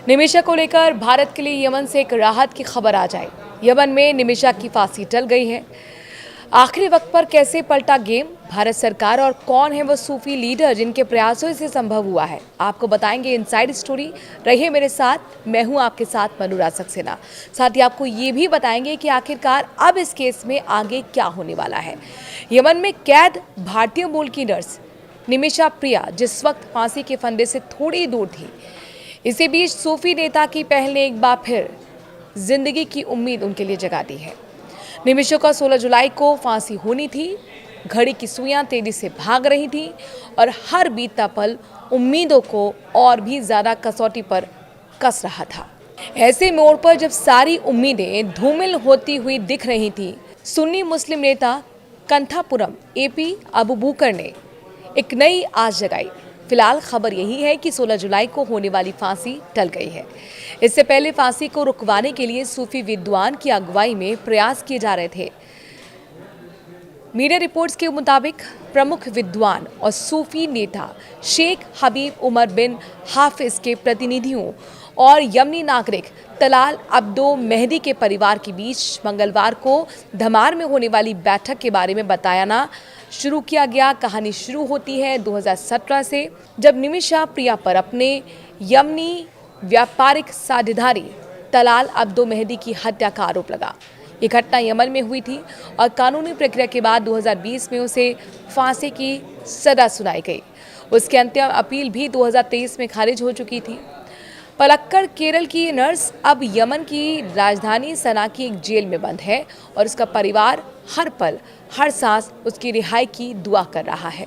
निमिषा को लेकर भारत के लिए यमन से एक राहत की खबर आ जाए। यमन में निमिषा की फांसी टल गई है। आखिरी वक्त पर कैसे पलटा गेम, भारत सरकार और कौन है वो सूफी लीडर जिनके प्रयासों से संभव हुआ है, आपको बताएंगे इनसाइड स्टोरी। रहिए मेरे साथ, मैं हूं आपके साथ अनुराग सक्सेना। साथ ही आपको ये भी बताएंगे कि आखिरकार अब इस केस में आगे क्या होने वाला है। यमन में कैद भारतीय मूल की नर्स निमिषा प्रिया जिस वक्त फांसी के फंदे से थोड़ी दूर थी, इसी बीच सूफी नेता की पहल ने एक बार फिर जिंदगी की उम्मीद उनके लिए जगा दी है। निमिषा का 16 जुलाई को फांसी होनी थी। घड़ी की सुइयां तेजी से भाग रही थी और हर बीतता पल उम्मीदों को और भी ज्यादा कसौटी पर कस रहा था। ऐसे मोड़ पर जब सारी उम्मीदें धूमिल होती हुई दिख रही थी, सुन्नी मुस्लिम नेता कंथापुरम एपी अबू बकर ने एक नई आस जगाई। फिलहाल खबर यही है कि 16 जुलाई को होने वाली फांसी टल गई है। इससे पहले फांसी को रुकवाने के लिए सूफी विद्वान की अगुवाई में प्रयास किए जा रहे थे। मीडिया रिपोर्ट्स के मुताबिक प्रमुख विद्वान और सूफी नेता शेख हबीब उमर बिन हाफिज के प्रतिनिधियों और यमनी नागरिक तलाल अब्दो मेहदी के परिवार के बीच मंगलवार को धमार में होने वाली बैठक के बारे में बताना शुरू किया गया। कहानी शुरू होती है 2017 से, जब निमिषा प्रिया पर अपने यमनी व्यापारिक साझेदारी तलाल अब्दो मेहदी की हत्या का आरोप लगा। ये घटना यमन में हुई थी और कानूनी प्रक्रिया के बाद 2020 में उसे फांसी की सजा सुनाई गई। उसकी अंतिम अपील भी 2023 में खारिज हो चुकी थी। पलक्कड़ केरल की नर्स अब यमन की राजधानी सना की एक जेल में बंद है और उसका परिवार हर पल हर सांस उसकी रिहाई की दुआ कर रहा है।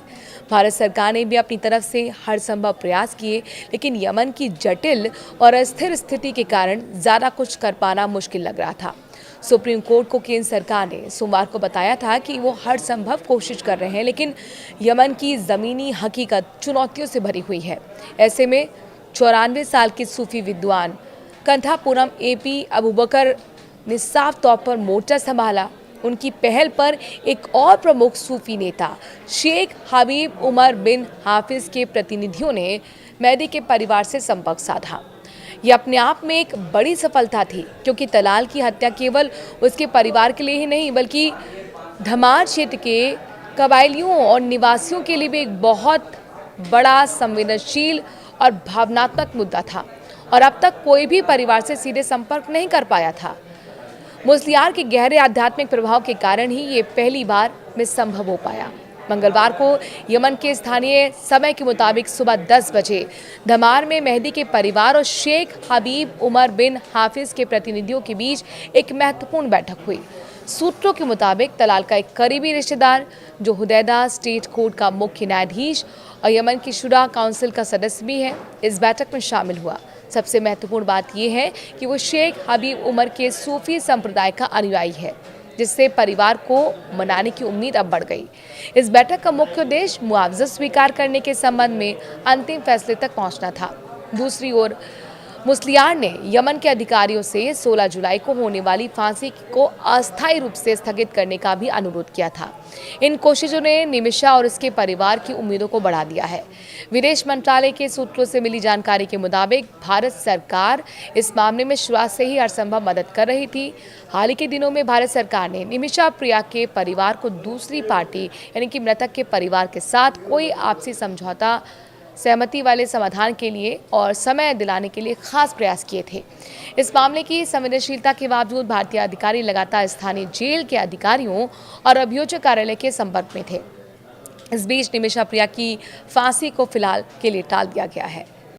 भारत सरकार ने भी अपनी तरफ से हर संभव प्रयास किए, लेकिन यमन की जटिल और अस्थिर स्थिति के कारण ज़्यादा कुछ कर पाना मुश्किल लग रहा था। सुप्रीम कोर्ट को केंद्र सरकार ने सोमवार को बताया था कि वो हर संभव कोशिश कर रहे हैं, लेकिन यमन की ज़मीनी हकीकत चुनौतियों से भरी हुई है। ऐसे में 94 साल के सूफी विद्वान कंथापुरम एपी अबू बकर ने साफ तौर पर मोर्चा संभाला। उनकी पहल पर एक और प्रमुख सूफी नेता शेख हबीब उमर बिन हाफिज के प्रतिनिधियों ने मेहदी के परिवार से संपर्क साधा। ये अपने आप में एक बड़ी सफलता थी, क्योंकि तलाल की हत्या केवल उसके परिवार के लिए ही नहीं बल्कि धमार क्षेत्र के कबायलियों और निवासियों के लिए भी एक बहुत बड़ा संवेदनशील और भावनात्मक मुद्दा था, और अब तक कोई भी परिवार से सीधे संपर्क नहीं कर पाया था। मुस्लियार के गहरे आध्यात्मिक प्रभाव के कारण ही ये पहली बार में संभव हो पाया। मंगलवार को यमन के स्थानीय समय के मुताबिक सुबह 10 बजे धमार में मेहदी के परिवार और शेख हबीब उमर बिन हाफिज के प्रतिनिधियों के बीच एक महत्वपूर्ण बैठक हुई। सूत्रों के मुताबिक तलाल का एक करीबी रिश्तेदार, जो हुदैदा स्टेट कोर्ट का मुख्य न्यायाधीश और यमन की शुरा काउंसिल का सदस्य भी है, इस बैठक में शामिल हुआ। सबसे महत्वपूर्ण बात यह है कि वो शेख हबीब उमर के सूफी संप्रदाय का अनुयायी है, जिससे परिवार को मनाने की उम्मीद अब बढ़ गई। इस बैठक का मुख्य उद्देश्य मुआवजा स्वीकार करने के संबंध में अंतिम फैसले तक पहुंचना था। दूसरी ओर मुस्लियार ने यमन के अधिकारियों से 16 जुलाई को होने वाली फांसी को अस्थायी रूप से स्थगित करने का भी अनुरोध किया था। इन कोशिशों ने निमिषा और उसके परिवार की उम्मीदों को बढ़ा दिया है। विदेश मंत्रालय के सूत्रों से मिली जानकारी के मुताबिक भारत सरकार इस मामले में शुरुआत से ही हरसंभव मदद कर रही थी। हाल ही के दिनों में भारत सरकार ने निमिषा प्रिया के परिवार को दूसरी पार्टी यानी कि मृतक के परिवार के साथ कोई आपसी समझौता सहमति वाले समाधान के लिए और समय दिलाने के लिए खास प्रयास किए थे। इस मामले की संवेदनशीलता के बावजूद भारतीय अधिकारी लगातार स्थानीय जेल के अधिकारियों और अभियोजक कार्यालय के संपर्क में थे। इस बीच निमिषा प्रिया की फांसी को फिलहाल के लिए टाल दिया गया है।